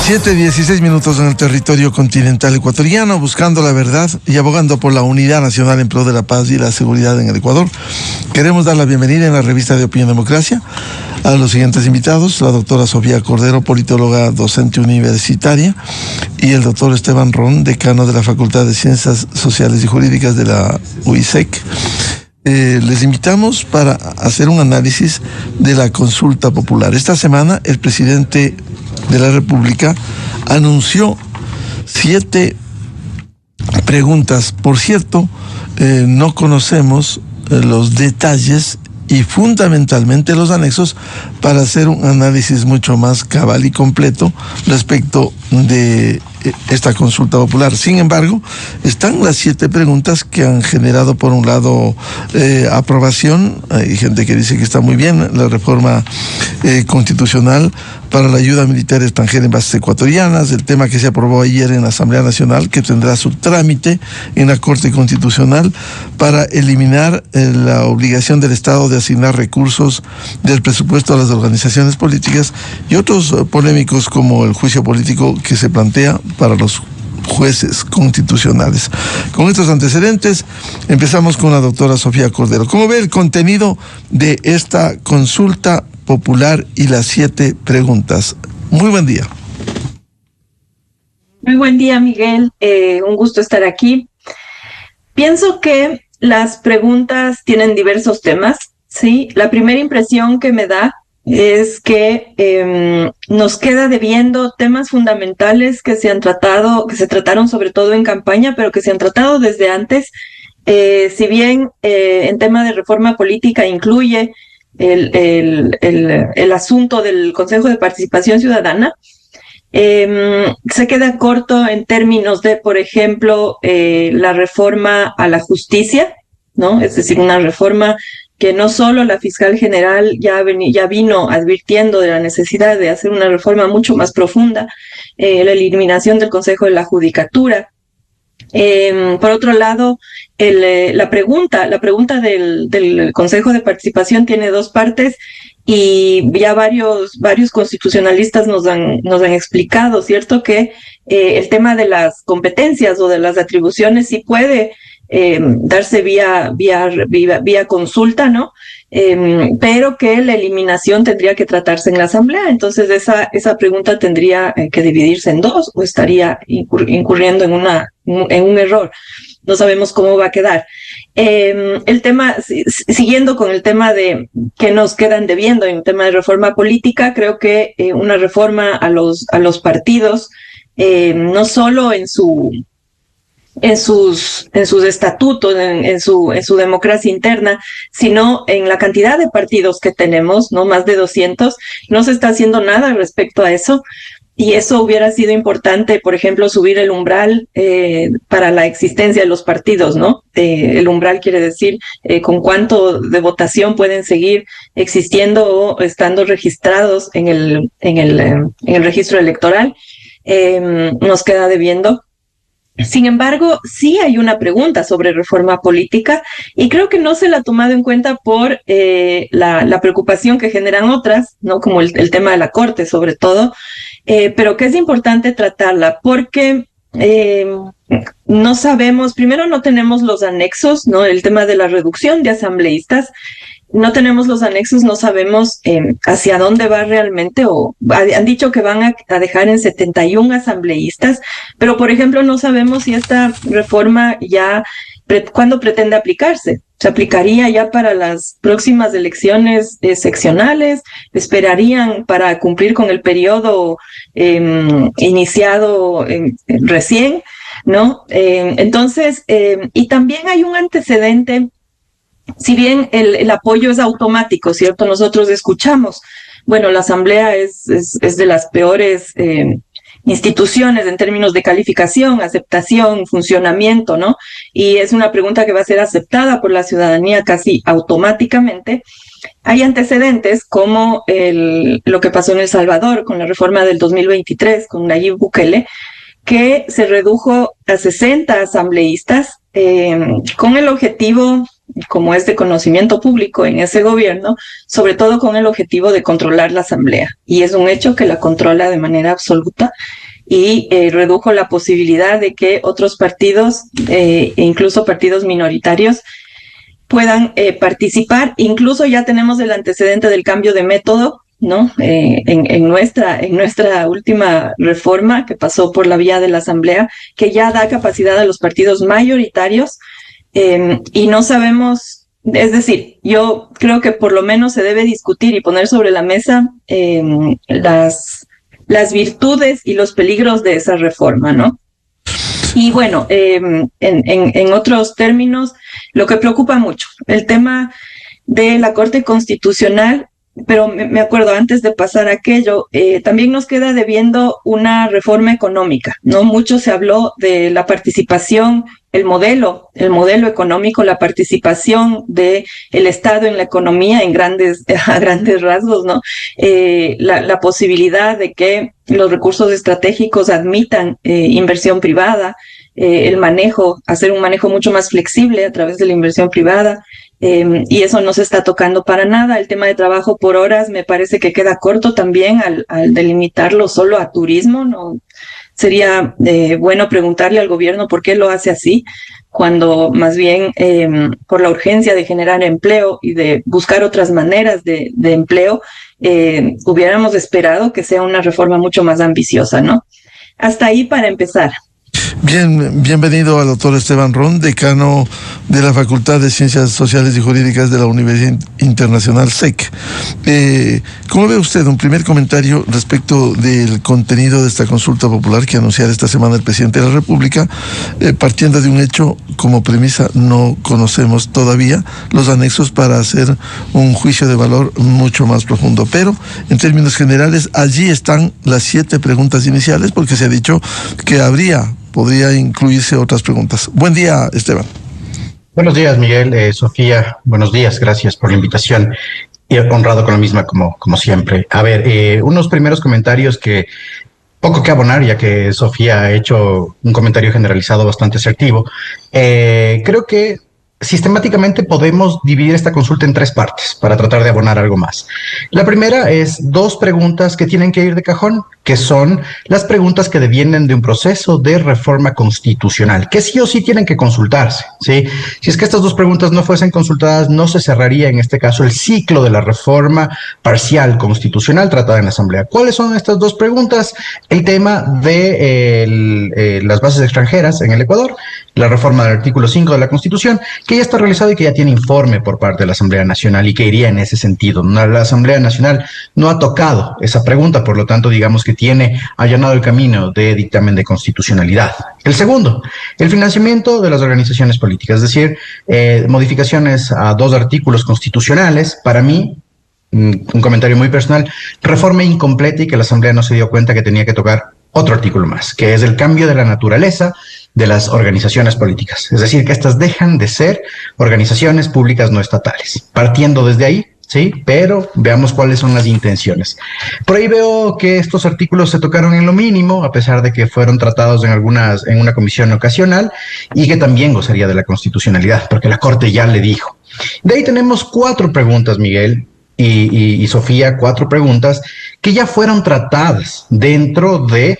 7:16 en el territorio continental ecuatoriano, buscando la verdad y abogando por la unidad nacional en pro de la paz y la seguridad en el Ecuador. Queremos dar la bienvenida en la revista de Opinión Democracia a los siguientes invitados: la doctora Sofía Cordero, politóloga docente universitaria, y el doctor Esteban Ron, decano de la Facultad de Ciencias Sociales y Jurídicas de la UISEC. Les invitamos para hacer un análisis de la consulta popular. Esta semana el presidente de la República anunció 7 preguntas. Por cierto, no conocemos los detalles y fundamentalmente los anexos para hacer un análisis mucho más cabal y completo respecto de esta consulta popular. Sin embargo, están las 7 preguntas que han generado, por un lado, aprobación. Hay gente que dice que está muy bien la reforma constitucional para la ayuda militar extranjera en bases ecuatorianas, el tema que se aprobó ayer en la Asamblea Nacional, que tendrá su trámite en la Corte Constitucional para eliminar la obligación del Estado de asignar recursos del presupuesto a las organizaciones políticas, y otros polémicos como el juicio político que se plantea para los jueces constitucionales. Con estos antecedentes, empezamos con la doctora Sofía Cordero. ¿Cómo ve el contenido de esta consulta popular y las 7 preguntas? Muy buen día. Muy buen día, Miguel. Un gusto estar aquí. Pienso que las preguntas tienen diversos temas, ¿sí? La primera impresión que me da es que nos queda debiendo temas fundamentales que se trataron sobre todo en campaña, pero que se han tratado desde antes. Si bien en tema de reforma política incluye el asunto del Consejo de Participación Ciudadana, se queda corto en términos de, por ejemplo, la reforma a la justicia, ¿no? Es decir, una reforma que no solo la fiscal general ya vino advirtiendo de la necesidad de hacer una reforma mucho más profunda, la eliminación del Consejo de la Judicatura. Por otro lado, la pregunta del Consejo de Participación tiene 2 partes, y ya varios constitucionalistas nos han explicado, ¿cierto?, que el tema de las competencias o de las atribuciones sí puede darse vía consulta, ¿no? Pero que la eliminación tendría que tratarse en la Asamblea. Entonces esa pregunta tendría que dividirse en 2, o estaría incurriendo en un error. No sabemos cómo va a quedar. El tema, siguiendo con el tema de que nos quedan debiendo en el tema de reforma política, creo que una reforma a los partidos, no solo en sus estatutos, en su democracia interna, sino en la cantidad de partidos que tenemos, ¿no? Más de 200, no se está haciendo nada respecto a eso. Y eso hubiera sido importante, por ejemplo, subir el umbral para la existencia de los partidos, ¿no? El umbral quiere decir con cuánto de votación pueden seguir existiendo o estando registrados en el registro electoral. Nos queda debiendo. Sin embargo, sí hay una pregunta sobre reforma política, y creo que no se la ha tomado en cuenta por la preocupación que generan otras, ¿no? Como el tema de la Corte, sobre todo, pero que es importante tratarla porque no sabemos, primero no tenemos los anexos, ¿no? El tema de la reducción de asambleístas. No tenemos los anexos, no sabemos hacia dónde va realmente, o han dicho que van a dejar en 71 asambleístas, pero por ejemplo no sabemos si esta reforma ¿cuándo pretende aplicarse? ¿Se aplicaría ya para las próximas elecciones seccionales? ¿Esperarían para cumplir con el periodo iniciado recién? ¿No? Entonces, y también hay un antecedente. Si bien el apoyo es automático, ¿cierto? Nosotros escuchamos, bueno, la Asamblea es de las peores instituciones en términos de calificación, aceptación, funcionamiento, ¿no? Y es una pregunta que va a ser aceptada por la ciudadanía casi automáticamente. Hay antecedentes como lo que pasó en El Salvador con la reforma del 2023, con Nayib Bukele, que se redujo a 60 asambleístas con el objetivo como es de conocimiento público en ese gobierno, sobre todo con el objetivo de controlar la Asamblea. Y es un hecho que la controla de manera absoluta y redujo la posibilidad de que otros partidos, e incluso partidos minoritarios, puedan participar. Incluso ya tenemos el antecedente del cambio de método, ¿no? En nuestra última reforma que pasó por la vía de la Asamblea, que ya da capacidad a los partidos mayoritarios, y no sabemos, es decir, yo creo que por lo menos se debe discutir y poner sobre la mesa las virtudes y los peligros de esa reforma, ¿no? Y bueno, en otros términos, lo que preocupa mucho, el tema de la Corte Constitucional, pero me acuerdo, antes de pasar a aquello, también nos queda debiendo una reforma económica, ¿no? Mucho se habló de la participación, el modelo económico, la participación del Estado en la economía a grandes rasgos, ¿no? La posibilidad de que los recursos estratégicos admitan inversión privada, hacer un manejo mucho más flexible a través de la inversión privada, y eso no se está tocando para nada. El tema de trabajo por horas me parece que queda corto también al delimitarlo solo a turismo, ¿no? Sería bueno preguntarle al gobierno por qué lo hace así, cuando más bien por la urgencia de generar empleo y de buscar otras maneras de empleo, hubiéramos esperado que sea una reforma mucho más ambiciosa, ¿no? Hasta ahí para empezar. Bien, bienvenido al doctor Esteban Ron, decano de la Facultad de Ciencias Sociales y Jurídicas de la Universidad Internacional SEC. ¿Cómo ve usted un primer comentario respecto del contenido de esta consulta popular que anunciara esta semana el presidente de la República? Partiendo de un hecho, como premisa, no conocemos todavía los anexos para hacer un juicio de valor mucho más profundo. Pero, en términos generales, allí están las 7 preguntas iniciales, porque se ha dicho que podría incluirse otras preguntas. Buen día, Esteban. Buenos días, Miguel. Sofía, buenos días. Gracias por la invitación. Y honrado con la misma, como siempre. A ver, unos primeros comentarios que poco que abonar, ya que Sofía ha hecho un comentario generalizado bastante asertivo. Creo que sistemáticamente podemos dividir esta consulta en 3 partes para tratar de abonar algo más. La primera es 2 preguntas que tienen que ir de cajón, que son las preguntas que devienen de un proceso de reforma constitucional, que sí o sí tienen que consultarse, ¿sí? Si es que estas 2 preguntas no fuesen consultadas, no se cerraría en este caso el ciclo de la reforma parcial constitucional tratada en la Asamblea. ¿Cuáles son estas 2 preguntas? El tema de las bases extranjeras en el Ecuador, la reforma del artículo 5 de la Constitución, que ya está realizado y que ya tiene informe por parte de la Asamblea Nacional y que iría en ese sentido. La Asamblea Nacional no ha tocado esa pregunta, por lo tanto, digamos que tiene allanado el camino de dictamen de constitucionalidad. El segundo, el financiamiento de las organizaciones políticas, es decir, modificaciones a 2 artículos constitucionales. Para mí, un comentario muy personal, reforma incompleta y que la Asamblea no se dio cuenta que tenía que tocar otro artículo más, que es el cambio de la naturaleza de las organizaciones políticas. Es decir, que estas dejan de ser organizaciones públicas no estatales. Partiendo desde ahí, sí, pero veamos cuáles son las intenciones. Por ahí veo que estos artículos se tocaron en lo mínimo, a pesar de que fueron tratados en una comisión ocasional, y que también gozaría de la constitucionalidad, porque la Corte ya le dijo. De ahí tenemos 4 preguntas, Miguel y Sofía, 4 preguntas que ya fueron tratadas dentro de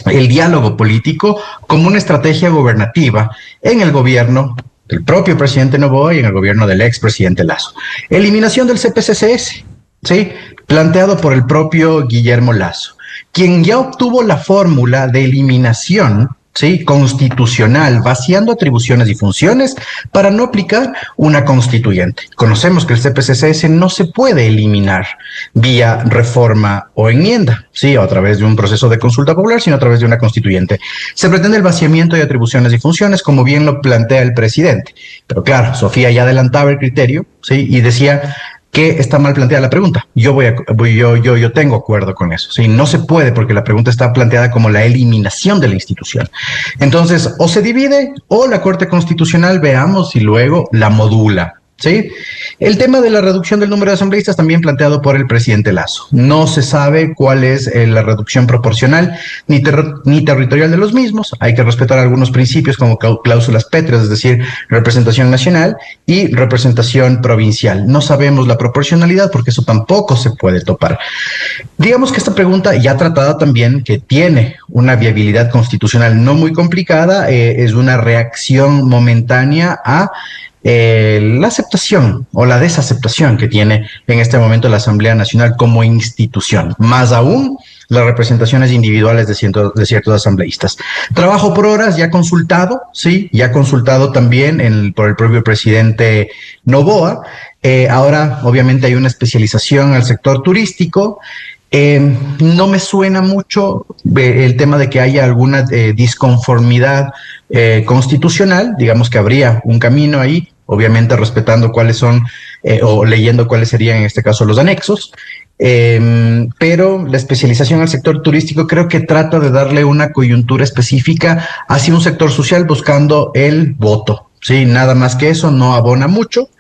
el diálogo político como una estrategia gobernativa en el gobierno del propio presidente Noboa y en el gobierno del expresidente Lasso. Eliminación del CPCCS, ¿sí? Planteado por el propio Guillermo Lasso, quien ya obtuvo la fórmula de eliminación, ¿sí?, constitucional, vaciando atribuciones y funciones para no aplicar una constituyente. Conocemos que el CPCCS no se puede eliminar vía reforma o enmienda, ¿sí?, o a través de un proceso de consulta popular, sino a través de una constituyente. Se pretende el vaciamiento de atribuciones y funciones, como bien lo plantea el presidente. Pero claro, Sofía ya adelantaba el criterio, ¿sí?, y decía que está mal planteada la pregunta. Yo tengo acuerdo con eso. Sí, no se puede porque la pregunta está planteada como la eliminación de la institución. Entonces, o se divide o la Corte Constitucional, veamos, y luego la modula. ¿sí? El tema de la reducción del número de asambleístas también planteado por el presidente Lasso. No se sabe cuál es la reducción proporcional ni territorial de los mismos. Hay que respetar algunos principios como cláusulas pétreas, es decir, representación nacional y representación provincial. No sabemos la proporcionalidad porque eso tampoco se puede topar. Digamos que esta pregunta ya tratada también, que tiene una viabilidad constitucional no muy complicada, es una reacción momentánea a la aceptación o la desaceptación que tiene en este momento la Asamblea Nacional como institución, más aún las representaciones individuales de ciertos asambleístas. Trabajo por horas ya consultado, sí, ya consultado también por el propio presidente Noboa. Ahora, obviamente, hay una especialización al sector turístico. No me suena mucho el tema de que haya alguna disconformidad constitucional. Digamos que habría un camino ahí, obviamente respetando cuáles son o leyendo cuáles serían en este caso los anexos. Pero la especialización al sector turístico creo que trata de darle una coyuntura específica hacia un sector social buscando el voto. Sí, nada más que eso, no abona mucho.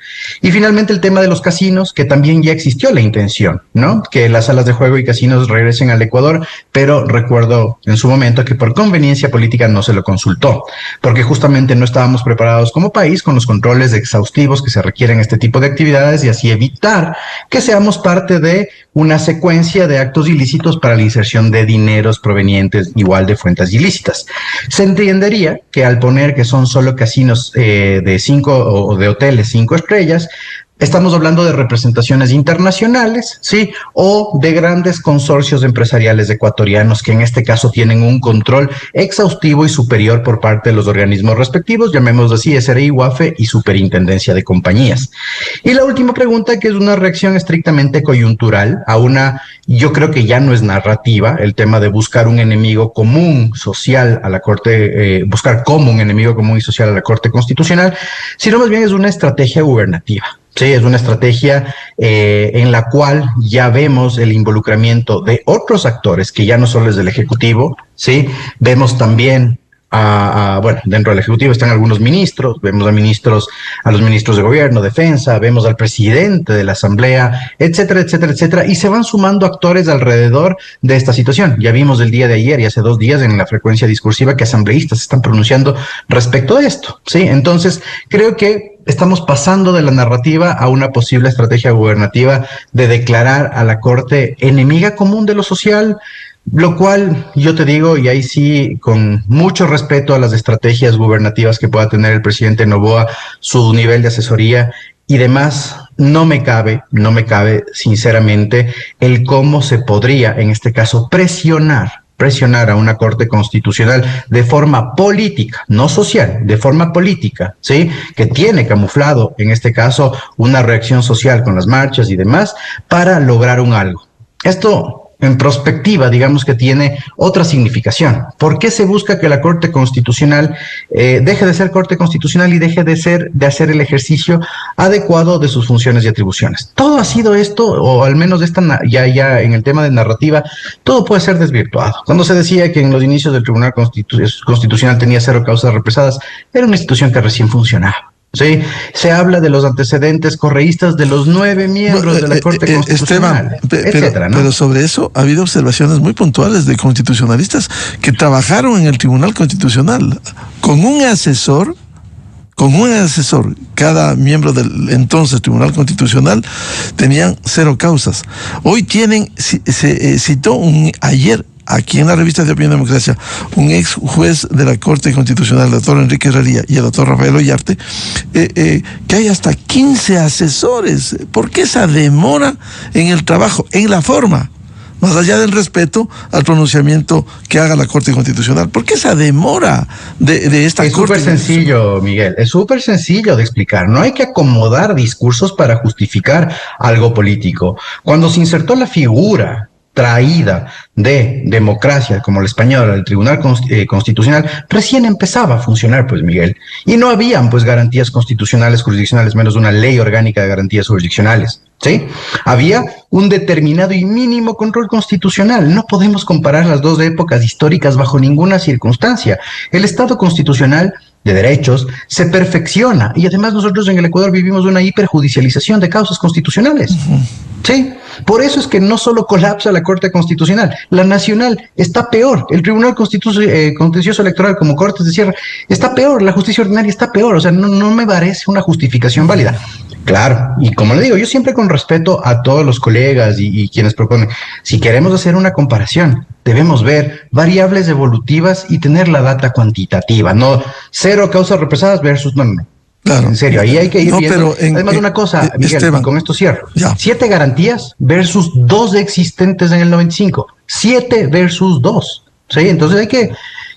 Y finalmente el tema de los casinos, que también ya existió la intención, ¿no? Que las salas de juego y casinos regresen al Ecuador, pero recuerdo en su momento que por conveniencia política no se lo consultó, porque justamente no estábamos preparados como país con los controles exhaustivos que se requieren en este tipo de actividades y así evitar que seamos parte de una secuencia de actos ilícitos para la inserción de dineros provenientes igual de fuentes ilícitas. Se entendería que al poner que son solo casinos de 5 o de hoteles 5 estrellas, estamos hablando de representaciones internacionales, ¿sí? O de grandes consorcios empresariales ecuatorianos que en este caso tienen un control exhaustivo y superior por parte de los organismos respectivos, llamémoslo así, SRI, UAFE y Superintendencia de Compañías. Y la última pregunta, que es una reacción estrictamente coyuntural a una, yo creo que ya no es narrativa, el tema de buscar un enemigo común social a la Corte, buscar como un enemigo común y social a la Corte Constitucional, sino más bien es una estrategia gubernativa. Sí, es una estrategia en la cual ya vemos el involucramiento de otros actores que ya no solo es del Ejecutivo, sí, vemos también bueno, dentro del Ejecutivo están algunos ministros, vemos a los ministros de Gobierno, Defensa, vemos al presidente de la Asamblea, etcétera, etcétera, etcétera, y se van sumando actores alrededor de esta situación. Ya vimos el día de ayer y hace 2 días en la frecuencia discursiva que asambleístas están pronunciando respecto de esto, ¿sí? Entonces, creo que estamos pasando de la narrativa a una posible estrategia gubernativa de declarar a la Corte enemiga común de lo social, lo cual yo te digo, y ahí sí, con mucho respeto a las estrategias gubernativas que pueda tener el presidente Noboa, su nivel de asesoría y demás, no me cabe sinceramente el cómo se podría, en este caso, presionar a una Corte Constitucional de forma política, no social, de forma política, ¿sí? Que tiene camuflado, en este caso, una reacción social con las marchas y demás, para lograr un algo. Esto, en prospectiva, digamos que tiene otra significación. ¿Por qué se busca que la Corte Constitucional deje de ser Corte Constitucional y deje de hacer el ejercicio adecuado de sus funciones y atribuciones? Todo ha sido esto, o al menos ya en el tema de narrativa, todo puede ser desvirtuado. Cuando se decía que en los inicios del Tribunal Constitucional tenía 0 causas represadas, era una institución que recién funcionaba. Sí, se habla de los antecedentes correístas de los 9 miembros de la Corte Constitucional, Esteban, etcétera, ¿no? Pero sobre eso ha habido observaciones muy puntuales de constitucionalistas que trabajaron en el Tribunal Constitucional con un asesor. Cada miembro del entonces Tribunal Constitucional tenían 0 causas. Hoy se citó ayer aquí en la revista de Opinión y Democracia, un ex juez de la Corte Constitucional, el doctor Enrique Herrería y el doctor Rafael Ollarte, que hay hasta 15 asesores. ¿Por qué esa demora en el trabajo, en la forma? Más allá del respeto al pronunciamiento que haga la Corte Constitucional. ¿Por qué esa demora de esta Corte? Es súper sencillo, Miguel, es súper sencillo de explicar. No hay que acomodar discursos para justificar algo político. Cuando se insertó la figura traída de democracia como la española del Tribunal Constitucional, recién empezaba a funcionar, pues, Miguel, y no habían, pues, garantías constitucionales jurisdiccionales, menos una ley orgánica de garantías jurisdiccionales, ¿sí? Había un determinado y mínimo control constitucional. No podemos comparar las dos épocas históricas bajo ninguna circunstancia. El Estado constitucional de derechos, se perfecciona. Y además nosotros en el Ecuador vivimos una hiperjudicialización de causas constitucionales. Sí, por eso es que no solo colapsa la Corte Constitucional, la Nacional está peor, el Tribunal Contencioso Electoral como Cortes de Cierre está peor, la justicia ordinaria está peor, o sea, no me parece una justificación válida. Claro, y como le digo, yo siempre con respeto a todos los colegas y quienes proponen, si queremos hacer una comparación, debemos ver variables evolutivas y tener la data cuantitativa, no cero causas represadas versus no. Claro. En serio, ahí hay que ir viendo. Pero además, una cosa, Miguel, Esteban, y con esto cierro. Ya. 7 garantías versus 2 existentes en el 95. 7 versus 2. ¿Sí? Entonces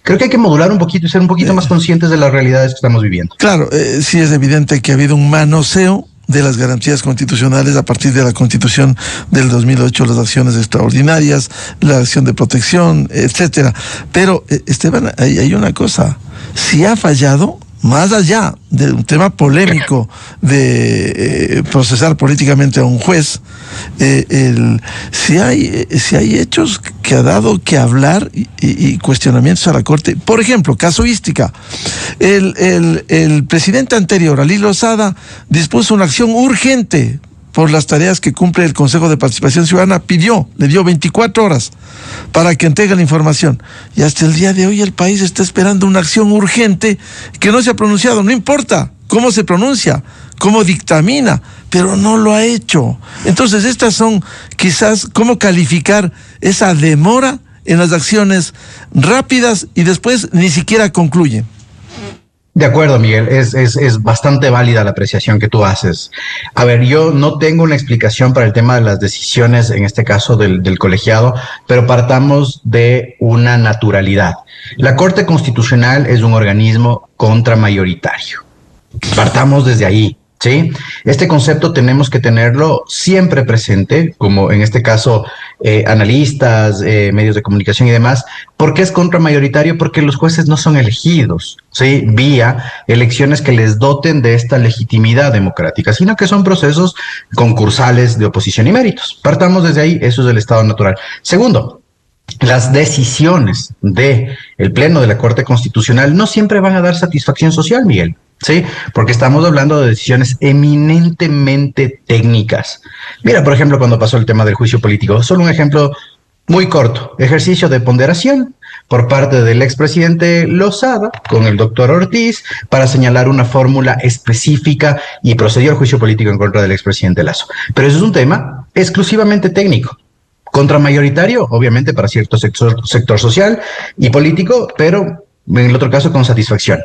creo que hay que modular un poquito y ser un poquito más conscientes de las realidades que estamos viviendo. Claro, sí es evidente que ha habido un manoseo de las garantías constitucionales a partir de la Constitución del 2008, las acciones extraordinarias, la acción de protección, etcétera. Pero, Esteban, hay una cosa. Si ha fallado, más allá de un tema polémico de procesar políticamente a un juez, si hay hechos que ha dado que hablar y cuestionamientos a la Corte. Por ejemplo, casuística. El presidente anterior, Alí Lozada, dispuso una acción urgente por las tareas que cumple el Consejo de Participación Ciudadana, le dio 24 horas para que entregue la información. Y hasta el día de hoy el país está esperando una acción urgente que no se ha pronunciado. No importa cómo se pronuncia, cómo dictamina, pero no lo ha hecho. Entonces, estas son quizás cómo calificar esa demora en las acciones rápidas y después ni siquiera concluyen. De acuerdo, Miguel, es bastante válida la apreciación que tú haces. A ver, yo no tengo una explicación para el tema de las decisiones, en este caso del colegiado, pero partamos de una naturalidad. La Corte Constitucional es un organismo contramayoritario. Partamos desde ahí. ¿Sí? Este concepto tenemos que tenerlo siempre presente, como en este caso analistas, medios de comunicación y demás. ¿Por qué es contramayoritario? Porque los jueces no son elegidos, ¿sí? Vía elecciones que les doten de esta legitimidad democrática, sino que son procesos concursales de oposición y méritos. Partamos desde ahí, eso es el estado natural. Segundo, las decisiones del Pleno de la Corte Constitucional no siempre van a dar satisfacción social, Miguel. Sí, porque estamos hablando de decisiones eminentemente técnicas. Mira, por ejemplo, cuando pasó el tema del juicio político, solo un ejemplo muy corto, ejercicio de ponderación por parte del expresidente Lozada con el doctor Ortiz para señalar una fórmula específica y procedió al juicio político en contra del expresidente Lasso. Pero eso es un tema exclusivamente técnico. Contramayoritario, obviamente, para cierto sector social y político, pero en el otro caso con satisfacción.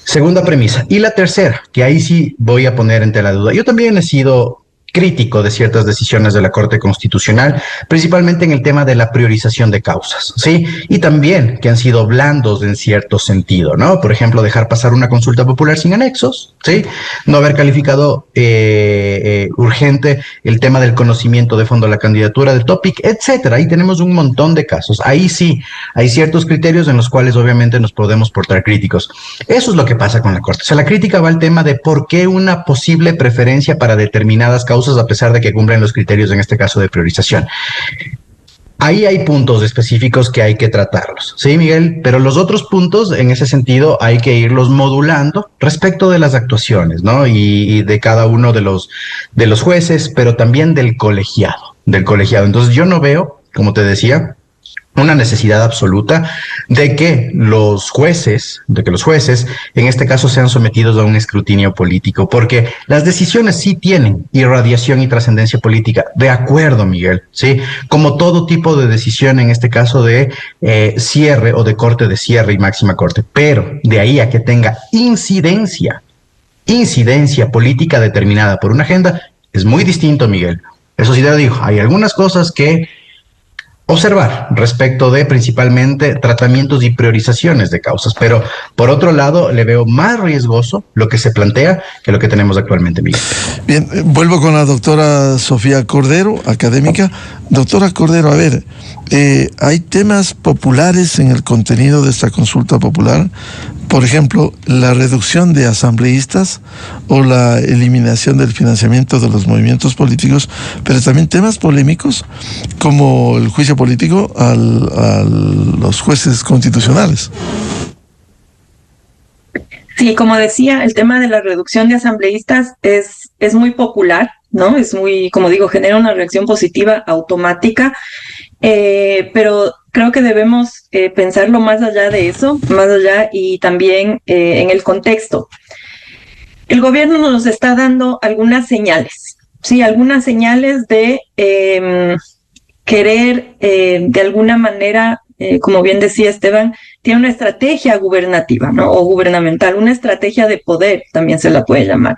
Segunda premisa. Y la tercera, que ahí sí voy a poner en tela de duda. Yo también he sido crítico de ciertas decisiones de la Corte Constitucional, principalmente en el tema de la priorización de causas, ¿sí? Y también que han sido blandos en cierto sentido, ¿no? Por ejemplo, dejar pasar una consulta popular sin anexos, ¿sí? No haber calificado urgente el tema del conocimiento de fondo de la candidatura de Topic, etcétera. Ahí tenemos un montón de casos. Ahí sí, hay ciertos criterios en los cuales obviamente nos podemos portar críticos. Eso es lo que pasa con la Corte. O sea, la crítica va al tema de por qué una posible preferencia para determinadas causas a pesar de que cumplen los criterios, en este caso, de priorización. Ahí hay puntos específicos que hay que tratarlos, ¿sí, Miguel? Pero los otros puntos, en ese sentido, hay que irlos modulando respecto de las actuaciones, ¿no? Y de cada uno de los jueces, pero también del colegiado. Entonces, yo no veo, como te decía, una necesidad absoluta de que los jueces, en este caso, sean sometidos a un escrutinio político, porque las decisiones sí tienen irradiación y trascendencia política. De acuerdo, Miguel, ¿sí? Como todo tipo de decisión, en este caso de cierre o de corte de cierre y máxima corte, pero de ahí a que tenga incidencia política determinada por una agenda, es muy distinto, Miguel. Eso sí te lo digo, hay algunas cosas que observar respecto de principalmente tratamientos y priorizaciones de causas, pero por otro lado le veo más riesgoso lo que se plantea que lo que tenemos actualmente, Miguel. Bien, vuelvo con la doctora Sofía Cordero, académica. Doctora Cordero, a ver, hay temas populares en el contenido de esta consulta popular, por ejemplo, la reducción de asambleístas o la eliminación del financiamiento de los movimientos políticos, pero también temas polémicos como el juicio político a los jueces constitucionales. Sí, como decía, el tema de la reducción de asambleístas es muy popular, ¿no? Es muy, como digo, genera una reacción positiva automática, pero creo que debemos pensarlo más allá de eso, más allá y también en el contexto. El gobierno nos está dando algunas señales, sí, algunas señales de querer de alguna manera, como bien decía Esteban, tiene una estrategia gubernativa, ¿no? O gubernamental, una estrategia de poder, también se la puede llamar,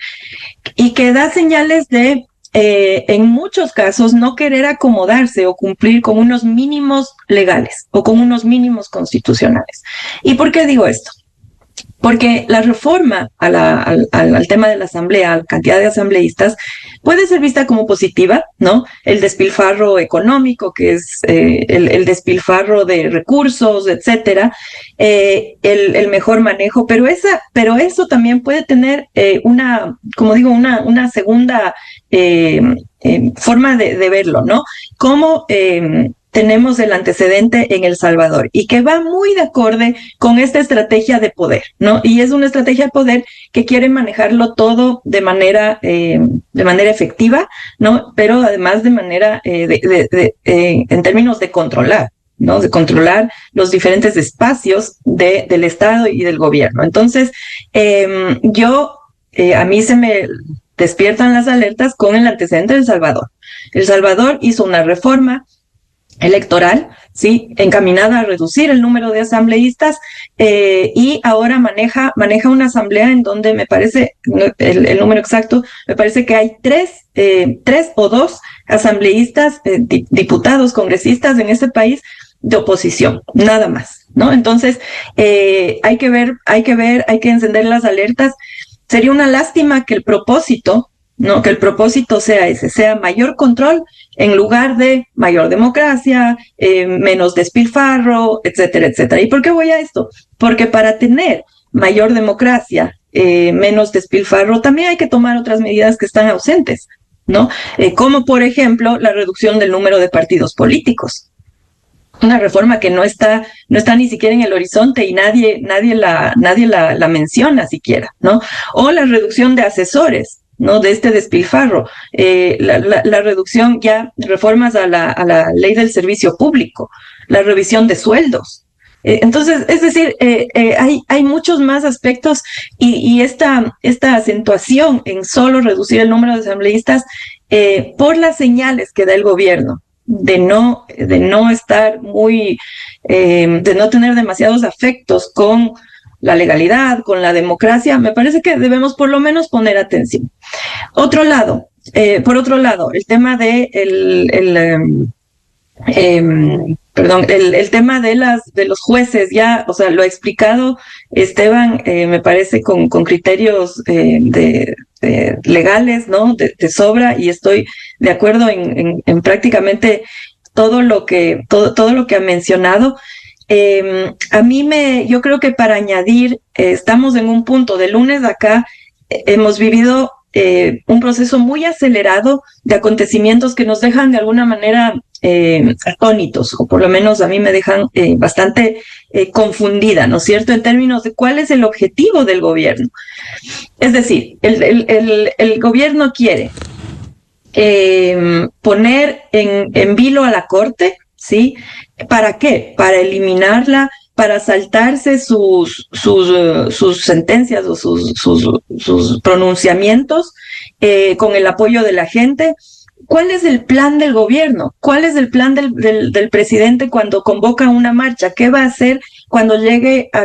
y que da señales de, en muchos casos, no querer acomodarse o cumplir con unos mínimos legales o con unos mínimos constitucionales. ¿Y por qué digo esto? Porque la reforma al tema de la asamblea, a la cantidad de asambleístas, puede ser vista como positiva, ¿no? El despilfarro económico, que es el despilfarro de recursos, etcétera, el mejor manejo, pero eso también puede tener una, como digo, una segunda forma de verlo, ¿no? Como tenemos el antecedente en El Salvador y que va muy de acorde con esta estrategia de poder, ¿no? Y es una estrategia de poder que quiere manejarlo todo de manera efectiva, ¿no? Pero además de manera, en términos de controlar, ¿no? De controlar los diferentes espacios del Estado y del gobierno. Entonces, a mí se me despiertan las alertas con el antecedente de El Salvador. El Salvador hizo una reforma electoral, sí, encaminada a reducir el número de asambleístas y ahora maneja una asamblea en donde me parece, el número exacto, me parece que hay tres o dos asambleístas, diputados, congresistas en este país de oposición, nada más, ¿no? Entonces, hay que encender las alertas. Sería una lástima que el propósito, ¿no? Que el propósito sea ese, sea mayor control en lugar de mayor democracia, menos despilfarro, etcétera, etcétera. ¿Y por qué voy a esto? Porque para tener mayor democracia, menos despilfarro, también hay que tomar otras medidas que están ausentes, ¿no? Como por ejemplo la reducción del número de partidos políticos. Una reforma que no está ni siquiera en el horizonte y nadie la menciona siquiera, ¿no? O la reducción de asesores, ¿no? De este despilfarro, la reducción, ya reformas a la ley del servicio público, la revisión de sueldos. Entonces, es decir, hay muchos más aspectos y esta acentuación en solo reducir el número de asambleístas por las señales que da el gobierno de no estar de no tener demasiados afectos con la legalidad, con la democracia, me parece que debemos por lo menos poner atención. Por otro lado, el tema de el tema de los jueces, ya, o sea, lo ha explicado Esteban, me parece con criterios legales, ¿no? De sobra, y estoy de acuerdo en prácticamente todo lo que ha mencionado. Yo creo que para añadir, estamos en un punto de lunes acá, hemos vivido un proceso muy acelerado de acontecimientos que nos dejan de alguna manera atónitos, o por lo menos a mí me dejan bastante confundida, ¿no es cierto?, en términos de cuál es el objetivo del gobierno. Es decir, el gobierno quiere poner en vilo a la Corte, ¿sí? ¿Para qué? Para eliminarla, para saltarse sus sentencias o sus pronunciamientos con el apoyo de la gente. ¿Cuál es el plan del gobierno? ¿Cuál es el plan del presidente cuando convoca una marcha? ¿Qué va a hacer cuando llegue a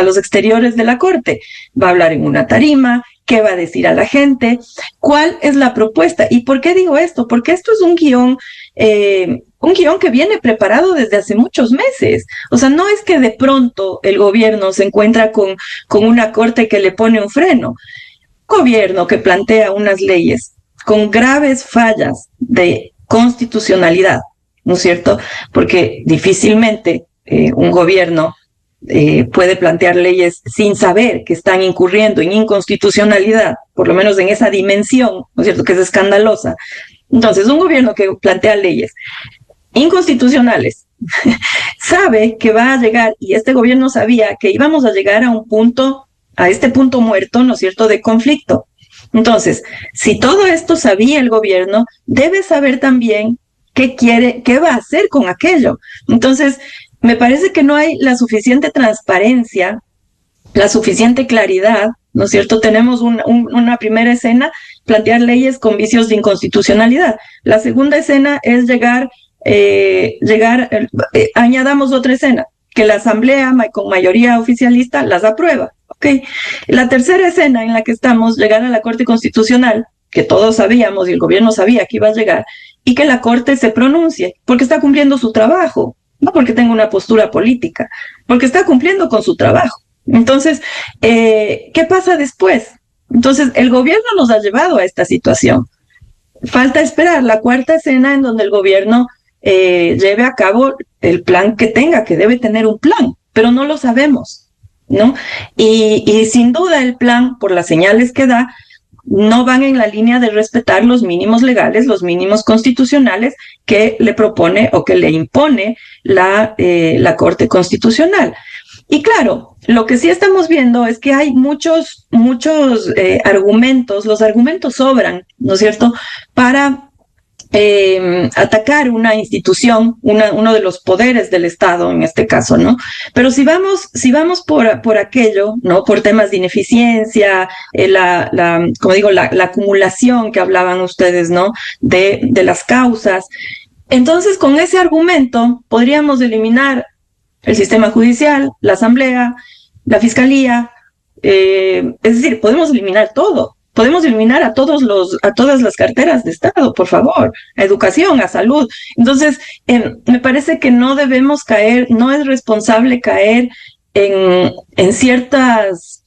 los exteriores de la Corte? ¿Va a hablar en una tarima? ¿Qué va a decir a la gente? ¿Cuál es la propuesta? ¿Y por qué digo esto? Porque esto es un guión que viene preparado desde hace muchos meses. O sea, no es que de pronto el gobierno se encuentra con una Corte que le pone un freno. Gobierno que plantea unas leyes con graves fallas de constitucionalidad, ¿no es cierto? Porque difícilmente un gobierno puede plantear leyes sin saber que están incurriendo en inconstitucionalidad, por lo menos en esa dimensión, ¿no es cierto?, que es escandalosa. Entonces, un gobierno que plantea leyes inconstitucionales sabe que va a llegar, y este gobierno sabía que íbamos a llegar a este punto muerto, ¿no es cierto?, de conflicto. Entonces, si todo esto sabía el gobierno, debe saber también qué va a hacer con aquello. Entonces, me parece que no hay la suficiente transparencia, la suficiente claridad, ¿no es cierto? Tenemos una primera escena, plantear leyes con vicios de inconstitucionalidad. La segunda escena es añadamos otra escena, que la Asamblea con mayoría oficialista las aprueba. Okay. La tercera escena en la que estamos, llegar a la Corte Constitucional, que todos sabíamos y el gobierno sabía que iba a llegar, y que la Corte se pronuncie, porque está cumpliendo su trabajo, no porque tenga una postura política, porque está cumpliendo con su trabajo. Entonces, ¿qué pasa después? Entonces, el gobierno nos ha llevado a esta situación. Falta esperar la cuarta escena en donde el gobierno lleve a cabo el plan que tenga, que debe tener un plan, pero no lo sabemos, ¿no? Y sin duda el plan, por las señales que da, no van en la línea de respetar los mínimos legales, los mínimos constitucionales que le propone o que le impone la Corte Constitucional. Y claro, lo que sí estamos viendo es que hay muchos argumentos, los argumentos sobran, ¿no es cierto?, para atacar una institución, uno de los poderes del Estado en este caso, ¿no? Pero si vamos por aquello, ¿no? Por temas de ineficiencia, como digo, la acumulación que hablaban ustedes, ¿no? De las causas. Entonces, con ese argumento podríamos eliminar el sistema judicial, la Asamblea, la Fiscalía, es decir, podemos eliminar todo. Podemos eliminar a todas las carteras de Estado, por favor, a educación, a salud. Entonces, me parece que no debemos caer, no es responsable caer en ciertas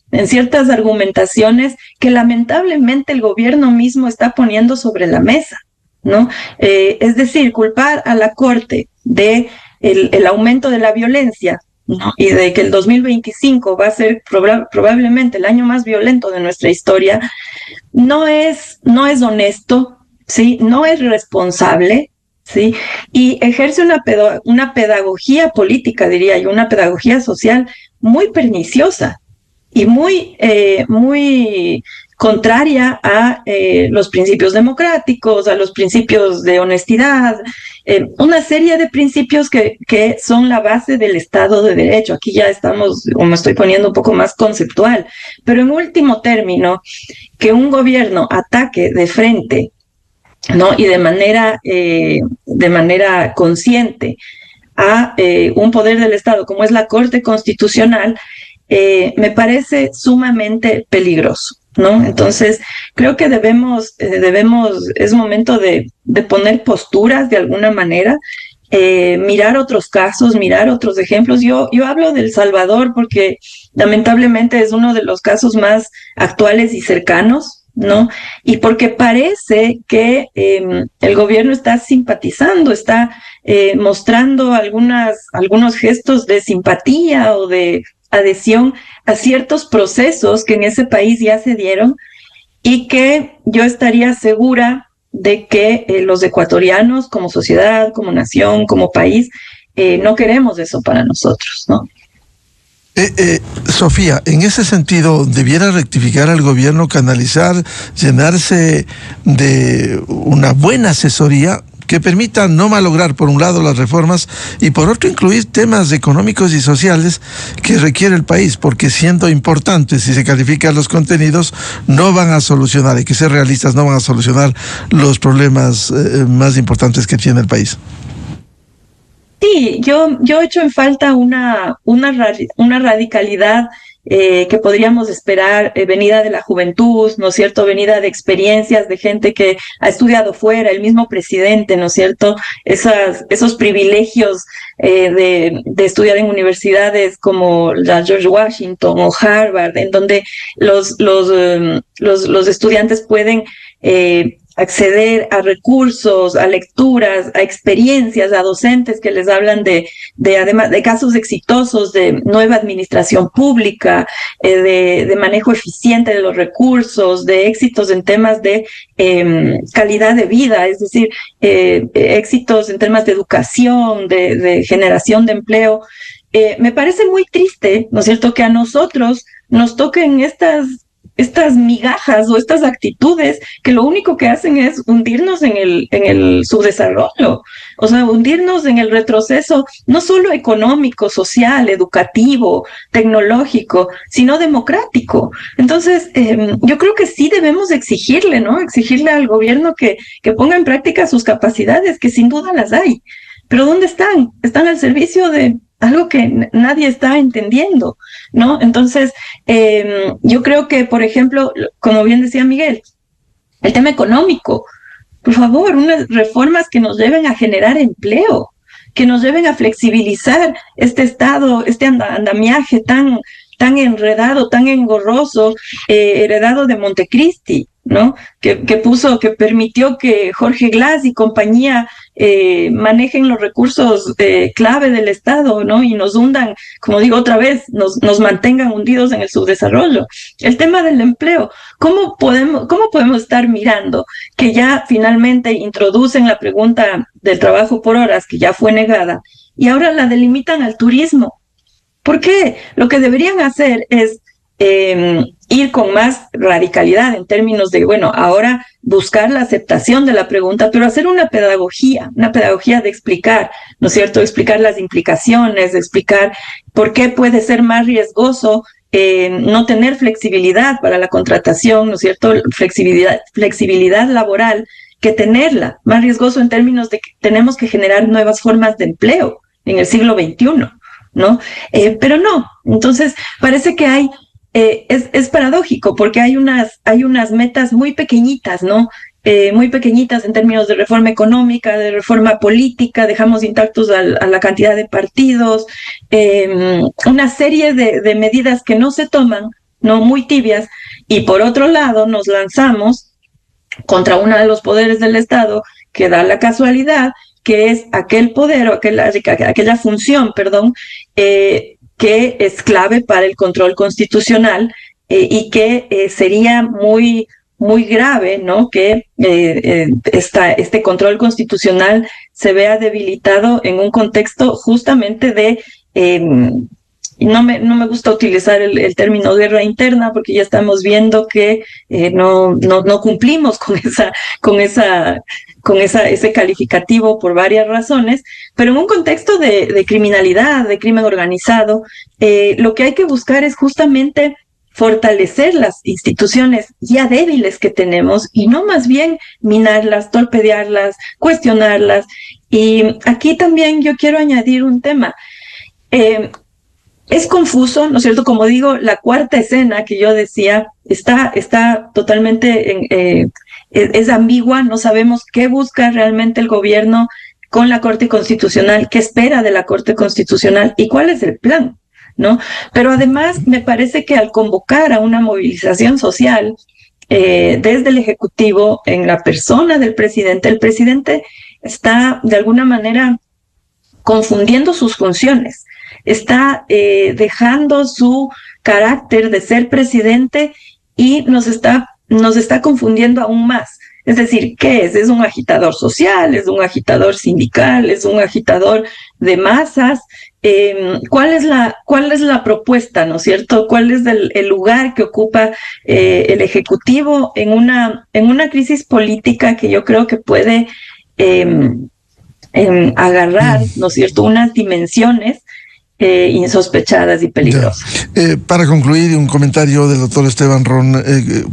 argumentaciones que lamentablemente el gobierno mismo está poniendo sobre la mesa, ¿no? Es decir, culpar a la Corte de el aumento de la violencia, ¿no? Y de que el 2025 va a ser probablemente el año más violento de nuestra historia, no es honesto, ¿sí? No es responsable, ¿sí? Y ejerce una pedagogía política, diría yo, una pedagogía social muy perniciosa y muy contraria a los principios democráticos, a los principios de honestidad, una serie de principios que son la base del Estado de Derecho. Aquí ya estamos, o me estoy poniendo un poco más conceptual, pero en último término, que un gobierno ataque de frente, ¿no? Y de manera consciente a un poder del Estado, como es la Corte Constitucional, me parece sumamente peligroso, ¿no? Entonces, creo que es momento de poner posturas de alguna manera, mirar otros casos, mirar otros ejemplos. Yo hablo de El Salvador porque lamentablemente es uno de los casos más actuales y cercanos, ¿no? Y porque parece que el gobierno está simpatizando, está mostrando algunos gestos de simpatía o de adhesión a ciertos procesos que en ese país ya se dieron y que yo estaría segura de que los ecuatorianos como sociedad, como nación, como país, no queremos eso para nosotros, ¿no? Sofía, en ese sentido, ¿debiera rectificar al gobierno, canalizar, llenarse de una buena asesoría que permita no malograr, por un lado, las reformas y por otro, incluir temas económicos y sociales que requiere el país? Porque siendo importantes, si se califican los contenidos, no van a solucionar, hay que ser realistas, no van a solucionar los problemas más importantes que tiene el país. Sí, yo echo en falta una radicalidad que podríamos esperar, venida de la juventud, ¿no es cierto?, venida de experiencias de gente que ha estudiado fuera, el mismo presidente, ¿no es cierto?, esos privilegios de estudiar en universidades como la George Washington o Harvard, en donde los estudiantes pueden acceder a recursos, a lecturas, a experiencias, a docentes que les hablan además de casos exitosos de nueva administración pública, de manejo eficiente de los recursos, de éxitos en temas de calidad de vida, es decir, éxitos en temas de educación, de generación de empleo. Me parece muy triste, ¿no es cierto?, que a nosotros nos toquen estas migajas o estas actitudes que lo único que hacen es hundirnos en el subdesarrollo, o sea, hundirnos en el retroceso, no solo económico, social, educativo, tecnológico, sino democrático. Entonces, yo creo que sí debemos exigirle, ¿no? Exigirle al gobierno que ponga en práctica sus capacidades, que sin duda las hay. Pero ¿dónde están? Están al servicio de algo que nadie está entendiendo, ¿no? Entonces, yo creo que, por ejemplo, como bien decía Miguel, el tema económico, por favor, unas reformas que nos lleven a generar empleo, que nos lleven a flexibilizar este estado, este andamiaje tan enredado, tan engorroso, heredado de Montecristi, ¿no? Que permitió que Jorge Glass y compañía manejen los recursos clave del Estado, ¿no? Y nos hundan, como digo otra vez, nos mantengan hundidos en el subdesarrollo. El tema del empleo, ¿cómo podemos estar mirando que ya finalmente introducen la pregunta del trabajo por horas, que ya fue negada, y ahora la delimitan al turismo? ¿Por qué? Lo que deberían hacer es ir con más radicalidad en términos de, bueno, ahora buscar la aceptación de la pregunta, pero hacer una pedagogía de explicar, ¿no es cierto?, explicar las implicaciones, explicar por qué puede ser más riesgoso no tener flexibilidad para la contratación, ¿no es cierto?, flexibilidad laboral, que tenerla, más riesgoso en términos de que tenemos que generar nuevas formas de empleo en el siglo XXI, ¿no? Pero no, entonces parece que hay es paradójico porque hay unas metas muy pequeñitas, ¿no? Muy pequeñitas en términos de reforma económica, de reforma política, dejamos intactos a la cantidad de partidos, una serie de medidas que no se toman, ¿no? Muy tibias, y por otro lado nos lanzamos contra uno de los poderes del Estado que da la casualidad que es aquel poder o aquella función, que es clave para el control constitucional y que sería muy, muy grave, ¿no?, que este control constitucional se vea debilitado en un contexto justamente de no me gusta utilizar el término guerra interna porque ya estamos viendo que no cumplimos con ese calificativo por varias razones, pero en un contexto de criminalidad, de crimen organizado, lo que hay que buscar es justamente fortalecer las instituciones ya débiles que tenemos y no más bien minarlas, torpedearlas, cuestionarlas. Y aquí también yo quiero añadir un tema. Es confuso, ¿no es cierto? Como digo, la cuarta escena que yo decía está totalmente es ambigua, no sabemos qué busca realmente el gobierno con la Corte Constitucional, qué espera de la Corte Constitucional y cuál es el plan, ¿no? Pero además me parece que al convocar a una movilización social desde el Ejecutivo en la persona del presidente, el presidente está de alguna manera confundiendo sus funciones, está dejando su carácter de ser presidente y nos está confundiendo aún más. Es decir, ¿qué es? ¿Es un agitador social? ¿Es un agitador sindical? ¿Es un agitador de masas? ¿Cuál es la propuesta, ¿no es cierto? ¿Cuál es el lugar que ocupa el Ejecutivo en una crisis política que yo creo que puede agarrar, ¿no es cierto?, unas dimensiones insospechadas y peligrosas. Para concluir, un comentario del doctor Esteban Ron,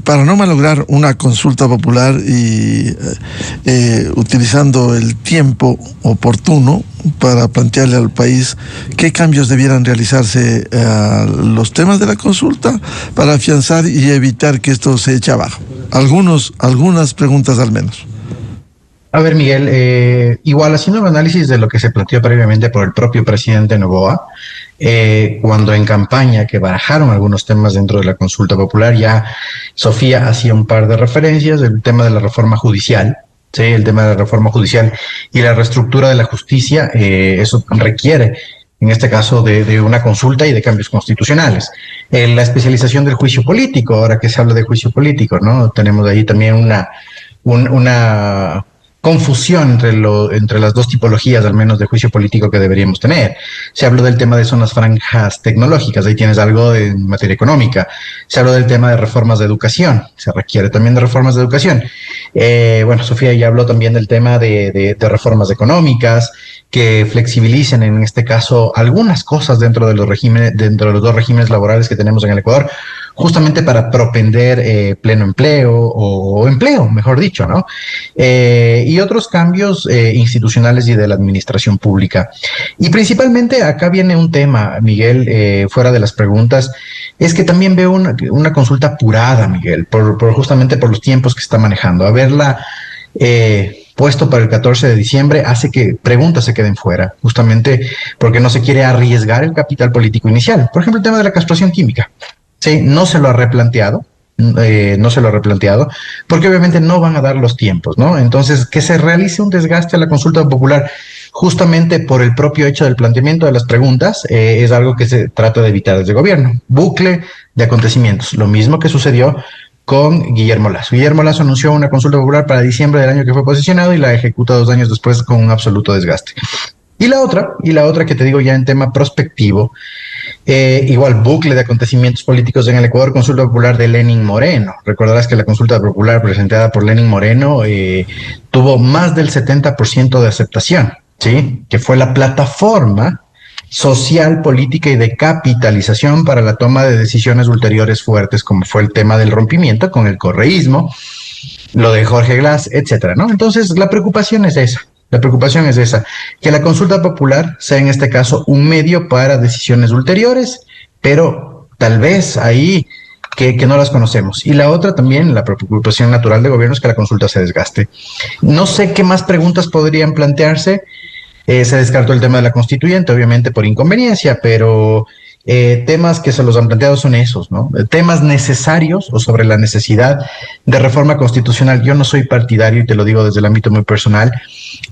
para no malograr una consulta popular y utilizando el tiempo oportuno para plantearle al país qué cambios debieran realizarse a los temas de la consulta para afianzar y evitar que esto se eche abajo. Algunas preguntas al menos. A ver, Miguel, igual haciendo un análisis de lo que se planteó previamente por el propio presidente Noboa, cuando en campaña que barajaron algunos temas dentro de la consulta popular, ya Sofía hacía un par de referencias, el tema de la reforma judicial. Sí, el tema de la reforma judicial y la reestructura de la justicia, eso requiere, en este caso, de una consulta y de cambios constitucionales. La especialización del juicio político, ahora que se habla de juicio político, ¿no? Tenemos ahí también una confusión entre las dos tipologías, al menos, de juicio político que deberíamos tener. Se habló del tema de zonas franjas tecnológicas, ahí tienes algo en materia económica. Se habló del tema de reformas de educación, se requiere también de reformas de educación. Bueno, Sofía ya habló también del tema de reformas económicas, que flexibilicen, en este caso, algunas cosas dentro de los dos regímenes laborales que tenemos en el Ecuador, justamente para propender pleno empleo o empleo, mejor dicho, ¿no? Y otros cambios institucionales y de la administración pública. Y principalmente acá viene un tema, Miguel, fuera de las preguntas, es que también veo una consulta apurada, Miguel, justamente por los tiempos que está manejando. Haberla puesto para el 14 de diciembre hace que preguntas se queden fuera, justamente porque no se quiere arriesgar el capital político inicial. Por ejemplo, el tema de la castración química. Sí, no se lo ha replanteado, porque obviamente no van a dar los tiempos, ¿no? Entonces, que se realice un desgaste a la consulta popular justamente por el propio hecho del planteamiento de las preguntas, es algo que se trata de evitar desde el gobierno. Bucle de acontecimientos, lo mismo que sucedió con Guillermo Lasso. Guillermo Lasso anunció una consulta popular para diciembre del año que fue posicionado y la ejecuta 2 años después con un absoluto desgaste. Y la otra que te digo ya en tema prospectivo, igual bucle de acontecimientos políticos en el Ecuador, consulta popular de Lenín Moreno. Recordarás que la consulta popular presentada por Lenín Moreno tuvo más del 70% de aceptación, ¿sí? Que fue la plataforma social, política y de capitalización para la toma de decisiones ulteriores fuertes, como fue el tema del rompimiento con el correísmo, lo de Jorge Glass, etcétera, ¿no? Entonces, la preocupación es esa. Que la consulta popular sea en este caso un medio para decisiones ulteriores, pero tal vez ahí que no las conocemos. Y la otra también, la preocupación natural del gobierno, es que la consulta se desgaste. No sé qué más preguntas podrían plantearse. Se descartó el tema de la constituyente, obviamente por inconveniencia, pero temas que se los han planteado son esos, ¿no? Temas necesarios o sobre la necesidad de reforma constitucional. Yo no soy partidario, y te lo digo desde el ámbito muy personal,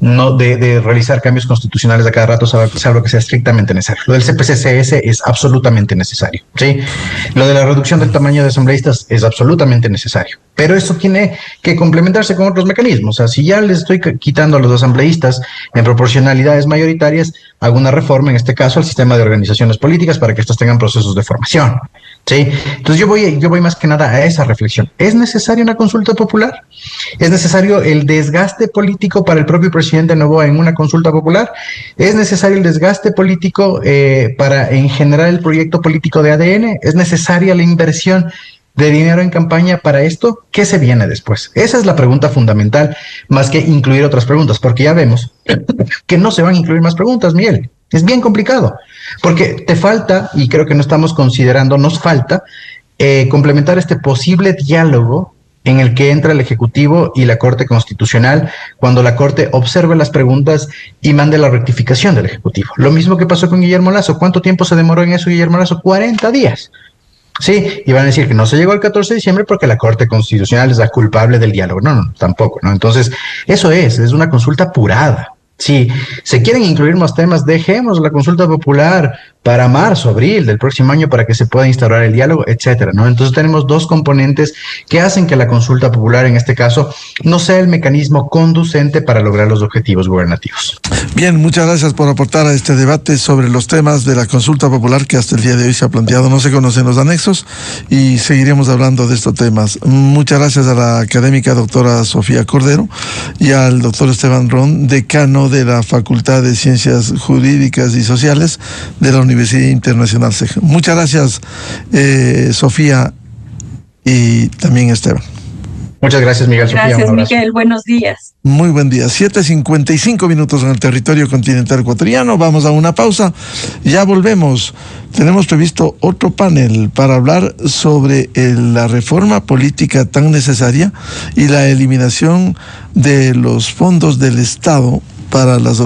no de realizar cambios constitucionales a cada rato, salvo que sea estrictamente necesario. Lo del CPC-CS es absolutamente necesario, ¿sí? Lo de la reducción del tamaño de asambleístas es absolutamente necesario. Pero eso tiene que complementarse con otros mecanismos. O sea, si ya les estoy quitando a los asambleístas en proporcionalidades mayoritarias, hago una reforma, en este caso, al sistema de organizaciones políticas para que estos tengan procesos de formación, ¿sí? Entonces yo voy más que nada a esa reflexión. ¿Es necesaria una consulta popular? ¿Es necesario el desgaste político para el propio presidente Noboa en una consulta popular? ¿Es necesario el desgaste político para en general el proyecto político de ADN? ¿Es necesaria la inversión de dinero en campaña para esto? ¿Qué se viene después? Esa es la pregunta fundamental, más que incluir otras preguntas, porque ya vemos que no se van a incluir más preguntas, Miguel. Es bien complicado, porque te falta, y creo que no estamos considerando, nos falta complementar este posible diálogo en el que entra el Ejecutivo y la Corte Constitucional cuando la Corte observe las preguntas y mande la rectificación del Ejecutivo. Lo mismo que pasó con Guillermo Lasso. ¿Cuánto tiempo se demoró en eso Guillermo Lasso? 40 días. Sí, y van a decir que no se llegó al 14 de diciembre porque la Corte Constitucional es la culpable del diálogo. No, tampoco, ¿no? Entonces, eso es una consulta apurada. Si se quieren incluir más temas, dejemos la consulta popular para marzo, abril del próximo año para que se pueda instaurar el diálogo, etcétera, ¿no? Entonces tenemos dos componentes que hacen que la consulta popular, en este caso, no sea el mecanismo conducente para lograr los objetivos gubernativos. Bien, muchas gracias por aportar a este debate sobre los temas de la consulta popular que hasta el día de hoy se ha planteado. No se conocen los anexos y seguiremos hablando de estos temas. Muchas gracias a la académica doctora Sofía Cordero y al doctor Esteban Ron, decano de la Facultad de Ciencias Jurídicas y Sociales de la Universidad Internacional CEG. Muchas gracias, Sofía, y también Esteban. Muchas gracias, Miguel. Gracias, Sofía, Miguel. Buenos días. Muy buen día. 7:55 en el territorio continental ecuatoriano. Vamos a una pausa. Ya volvemos. Tenemos previsto otro panel para hablar sobre la reforma política tan necesaria y la eliminación de los fondos del Estado para las